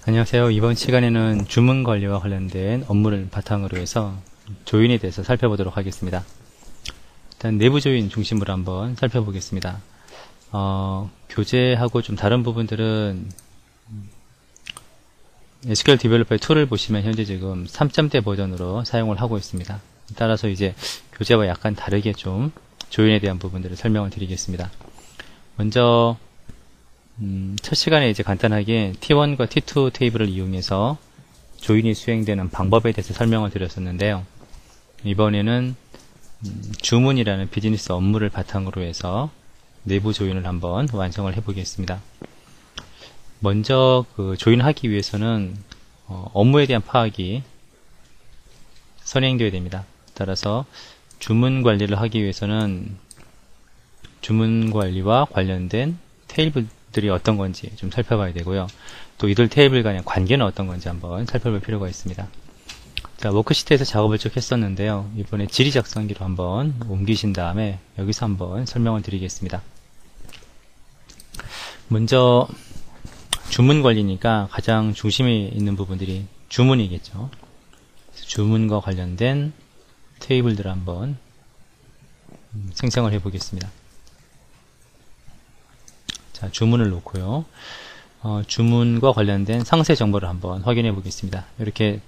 안녕하세요. 이번 시간에는 주문 관리와 관련된 업무를 바탕으로 해서 조인에 대해서 살펴보도록 하겠습니다. 일단 내부 조인 중심으로 한번 살펴보겠습니다. 교재하고 좀 다른 부분들은 SQL 디벨로퍼의 툴을 보시면 현재 지금 3.0대 버전으로 사용을 하고 있습니다. 따라서 이제 교재와 약간 다르게 좀 조인에 대한 부분들을 설명을 드리겠습니다. 먼저 첫 시간에 이제 간단하게 T1과 T2 테이블을 이용해서 조인이 수행되는 방법에 대해서 설명을 드렸었는데요. 이번에는 주문이라는 비즈니스 업무를 바탕으로 해서 내부 조인을 한번 완성을 해 보겠습니다. 먼저 조인하기 위해서는 업무에 대한 파악이 선행되어야 됩니다. 따라서 주문 관리를 하기 위해서는 주문 관리와 관련된 테이블들이 어떤 건지 좀 살펴봐야 되고요. 또 이들 테이블 간의 관계는 어떤 건지 한번 살펴볼 필요가 있습니다. 자, 워크시트에서 작업을 쭉 했었는데요. 이번에 질의 작성기로 한번 옮기신 다음에 여기서 한번 설명을 드리겠습니다. 먼저 주문 관리니까 가장 중심에 있는 부분들이 주문이겠죠. 주문과 관련된 테이블들을 한번 생성을 해 보겠습니다. 자, 주문을 놓고요. 주문과 관련된 상세 정보를 한번 확인해 보겠습니다. 이렇게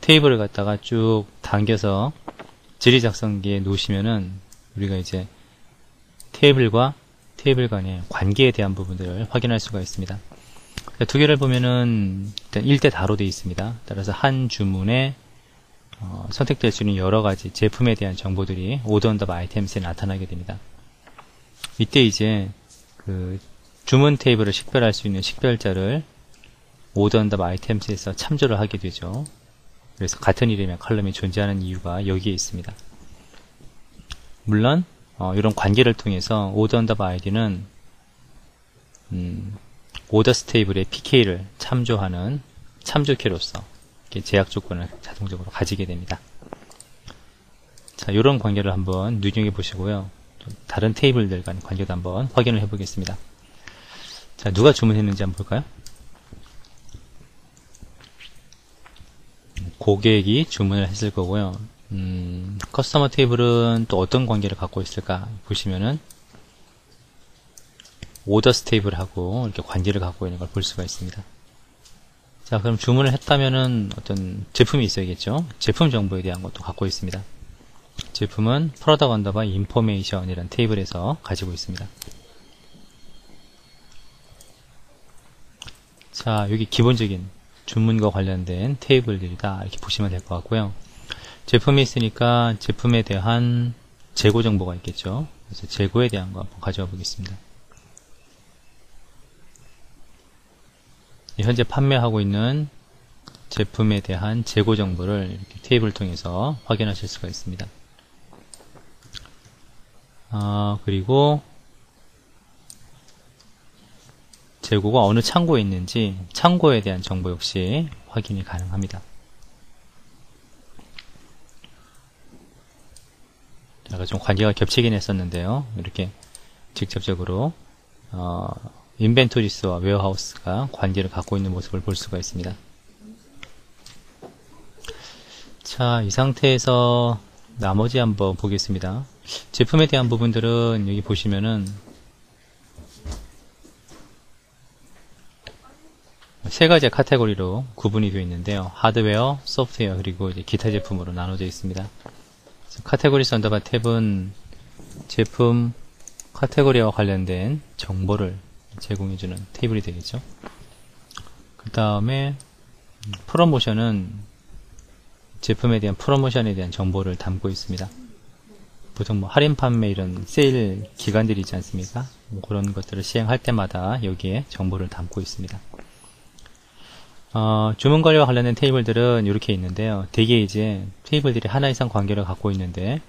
테이블을 갖다가 쭉 당겨서 질의 작성기에 놓으시면은 우리가 이제 테이블과 테이블 간의 관계에 대한 부분들을 확인할 수가 있습니다. 두 개를 보면은 일단 1대 다로 되어 있습니다. 따라서 한 주문에 선택될 수 있는 여러 가지 제품에 대한 정보들이 order under items에 나타나게 됩니다. 이때 이제 주문 테이블을 식별할 수 있는 식별자를 order under items에서 참조를 하게 되죠. 그래서 같은 이름의 컬럼이 존재하는 이유가 여기에 있습니다. 물론 이런 관계를 통해서 order under id는 orders 테이블의 PK를 참조하는 참조키로서 제약 조건을 자동적으로 가지게 됩니다. 자, 이런 관계를 한번 눈여겨 보시고요. 다른 테이블들 간 관계도 한번 확인을 해 보겠습니다. 자, 누가 주문했는지 한번 볼까요? 고객이 주문을 했을 거고요. 커스터머 테이블은 또 어떤 관계를 갖고 있을까 보시면은 오더스 테이블하고 이렇게 관계를 갖고 있는 걸 볼 수가 있습니다. 자, 그럼 주문을 했다면은 어떤 제품이 있어야겠죠. 제품 정보에 대한 것도 갖고 있습니다. 제품은 product underbar information 이라는 테이블에서 가지고 있습니다. 자, 여기 기본적인 주문과 관련된 테이블들이다 이렇게 보시면 될 것 같고요. 제품이 있으니까 제품에 대한 재고 정보가 있겠죠. 그래서 재고에 대한 거 한번 가져와 보겠습니다. 현재 판매하고 있는 제품에 대한 재고 정보를 이렇게 테이블을 통해서 확인하실 수가 있습니다. 그리고 재고가 어느 창고에 있는지 창고에 대한 정보 역시 확인이 가능합니다. 제가 좀 관계가 겹치긴 했었는데요. 이렇게 직접적으로 인벤토리스와 웨어하우스가 관계를 갖고 있는 모습을 볼 수가 있습니다. 자, 이 상태에서 나머지 한번 보겠습니다. 제품에 대한 부분들은 여기 보시면은 세 가지 카테고리로 구분이 되어 있는데요. 하드웨어, 소프트웨어, 그리고 이제 기타 제품으로 나눠져 있습니다. 카테고리스 언더바 탭은 제품 카테고리와 관련된 정보를 제공해주는 테이블이 되겠죠. 그 다음에 프로모션은 제품에 대한 프로모션에 대한 정보를 담고 있습니다. 보통 할인 판매 이런 세일 기간들이 있지 않습니까? 그런 것들을 시행할 때마다 여기에 정보를 담고 있습니다. 주문 관리와 관련된 테이블들은 이렇게 있는데요. 대개 이제 테이블들이 하나 이상 관계를 갖고 있는데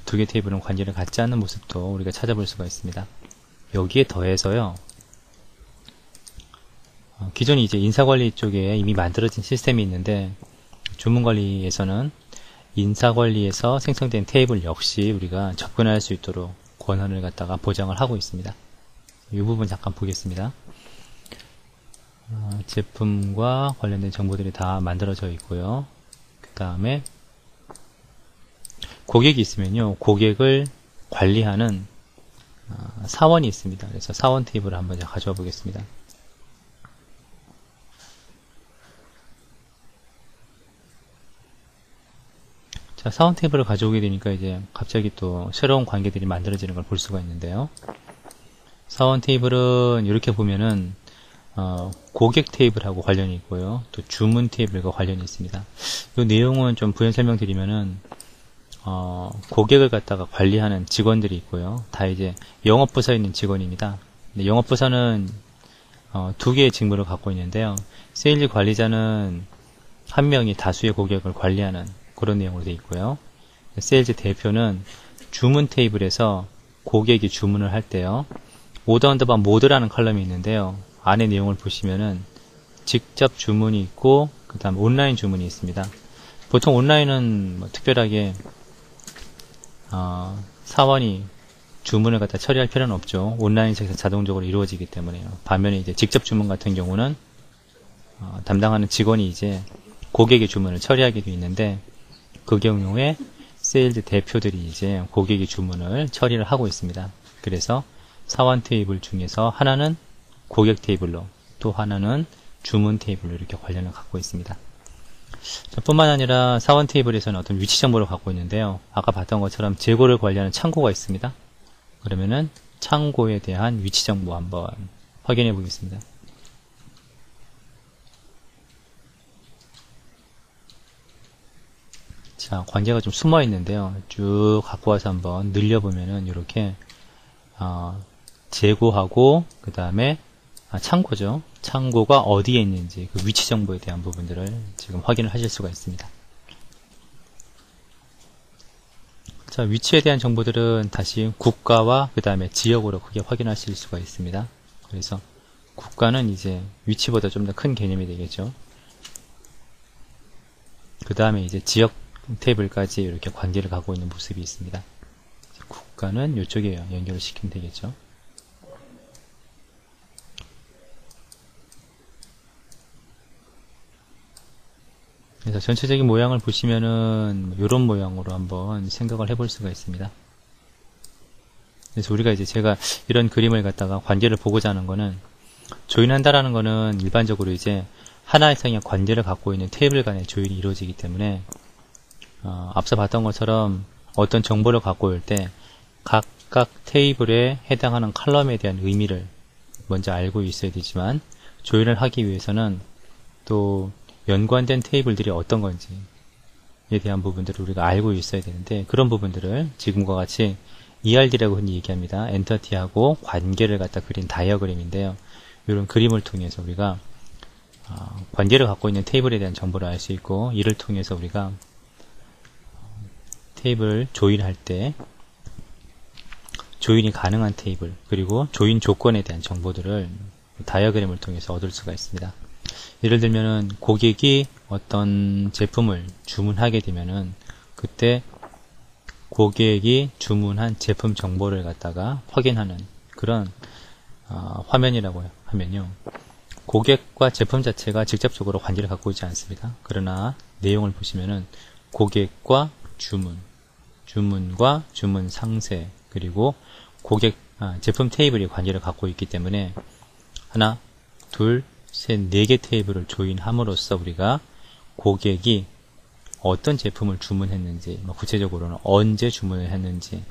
두 개 테이블은 관계를 갖지 않는 모습도 우리가 찾아볼 수가 있습니다. 여기에 더해서요. 기존에 이제 인사관리 쪽에 이미 만들어진 시스템이 있는데 주문관리에서는 인사관리에서 생성된 테이블 역시 우리가 접근할 수 있도록 권한을 갖다가 보장을 하고 있습니다. 이 부분 잠깐 보겠습니다. 제품과 관련된 정보들이 다 만들어져 있고요. 그 다음에 고객이 있으면요, 고객을 관리하는 사원이 있습니다. 그래서 사원 테이블을 한번 가져와 보겠습니다. 자, 사원 테이블을 가져오게 되니까 이제 갑자기 또 새로운 관계들이 만들어지는 걸 볼 수가 있는데요. 사원 테이블은 이렇게 보면은 고객 테이블하고 관련이 있고요. 또 주문 테이블과 관련이 있습니다. 이 내용은 좀 부연 설명드리면은 고객을 갖다가 관리하는 직원들이 있고요. 다 이제 영업부서에 있는 직원입니다. 영업부서는 두 개의 직무를 갖고 있는데요. 세일즈 관리자는 한 명이 다수의 고객을 관리하는 그런 내용으로 되어 있고요. 세일즈 대표는 주문 테이블에서 고객이 주문을 할 때요, 오더 언더바 모드라는 컬럼이 있는데요. 안에 내용을 보시면은 직접 주문이 있고, 그 다음 온라인 주문이 있습니다. 보통 온라인은 뭐 특별하게 사원이 주문을 갖다 처리할 필요는 없죠. 온라인에서 자동적으로 이루어지기 때문에요. 반면에 이제 직접 주문 같은 경우는 담당하는 직원이 이제 고객의 주문을 처리하게 되어 있는데, 그 경우에 세일즈 대표들이 이제 고객의 주문을 처리를 하고 있습니다. 그래서 사원 테이블 중에서 하나는 고객 테이블로, 또 하나는 주문 테이블로 이렇게 관련을 갖고 있습니다. 뿐만 아니라 사원 테이블에서는 어떤 위치 정보를 갖고 있는데요. 아까 봤던 것처럼 재고를 관리하는 창고가 있습니다. 그러면은 창고에 대한 위치 정보 한번 확인해 보겠습니다. 자, 관계가 좀 숨어 있는데요. 쭉 갖고 와서 한번 늘려보면은 이렇게 재고하고, 그 다음에 창고죠. 창고가 어디에 있는지 그 위치 정보에 대한 부분들을 지금 확인을 하실 수가 있습니다. 자, 위치에 대한 정보들은 다시 국가와 그 다음에 지역으로 크게 확인하실 수가 있습니다. 그래서 국가는 이제 위치보다 좀 더 큰 개념이 되겠죠. 그 다음에 이제 지역 테이블까지 이렇게 관계를 갖고 있는 모습이 있습니다. 국가는 이쪽에 연결을 시키면 되겠죠. 그래서 전체적인 모양을 보시면은 이런 모양으로 한번 생각을 해볼 수가 있습니다. 그래서 우리가 이제 제가 이런 그림을 갖다가 관계를 보고자 하는 거는, 조인한다라는 거는 일반적으로 이제 하나 이상의 관계를 갖고 있는 테이블 간의 조인이 이루어지기 때문에 앞서 봤던 것처럼 어떤 정보를 갖고 올 때 각각 테이블에 해당하는 컬럼에 대한 의미를 먼저 알고 있어야 되지만, 조인을 하기 위해서는 또 연관된 테이블들이 어떤 건지에 대한 부분들을 우리가 알고 있어야 되는데, 그런 부분들을 지금과 같이 ERD라고 흔히 얘기합니다. 엔터티하고 관계를 갖다 그린 다이어그램인데요. 이런 그림을 통해서 우리가 관계를 갖고 있는 테이블에 대한 정보를 알 수 있고, 이를 통해서 우리가 테이블 조인할 때 조인이 가능한 테이블, 그리고 조인 조건에 대한 정보들을 다이어그램을 통해서 얻을 수가 있습니다. 예를 들면은 고객이 어떤 제품을 주문하게 되면은 그때 고객이 주문한 제품 정보를 갖다가 확인하는 그런 화면이라고 하면요, 고객과 제품 자체가 직접적으로 관계를 갖고 있지 않습니다. 그러나 내용을 보시면은 고객과 주문, 주문과 주문 상세, 그리고 고객 제품 테이블이 관계를 갖고 있기 때문에 하나, 둘, 셋, 네 개 테이블을 조인함으로써 우리가 고객이 어떤 제품을 주문했는지, 구체적으로는 언제 주문을 했는지,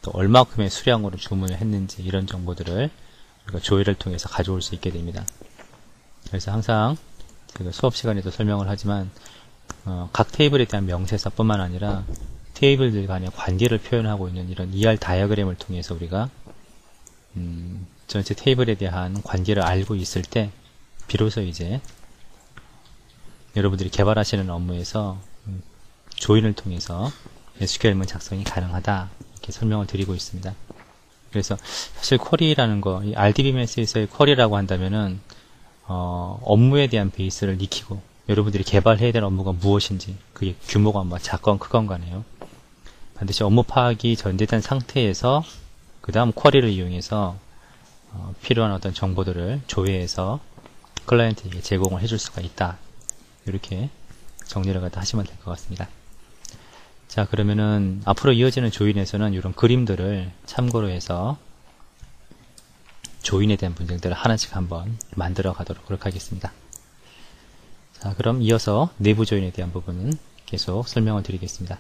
또 얼마큼의 수량으로 주문을 했는지, 이런 정보들을 우리가 조회를 통해서 가져올 수 있게 됩니다. 그래서 항상 제가 수업 시간에도 설명을 하지만 각 테이블에 대한 명세서뿐만 아니라 테이블들 간의 관계를 표현하고 있는 이런 ER 다이어그램을 통해서 우리가 전체 테이블에 대한 관계를 알고 있을 때 비로소 이제 여러분들이 개발하시는 업무에서 조인을 통해서 SQL문 작성이 가능하다, 이렇게 설명을 드리고 있습니다. 그래서 사실 쿼리라는 거, 이 RDBMS에서의 쿼리라고 한다면은 업무에 대한 베이스를 익히고 여러분들이 개발해야 될 업무가 무엇인지, 그게 규모가 뭐 작건 크건 간에요, 반드시 업무 파악이 전제된 상태에서 그 다음 쿼리를 이용해서 필요한 어떤 정보들을 조회해서 클라이언트에게 제공을 해줄 수가 있다. 이렇게 정리를 갖다 하시면 될 것 같습니다. 자, 그러면은 앞으로 이어지는 조인에서는 이런 그림들을 참고로 해서 조인에 대한 문제들을 하나씩 한번 만들어 가도록 그렇게 하겠습니다. 자, 그럼 이어서 내부 조인에 대한 부분은 계속 설명을 드리겠습니다.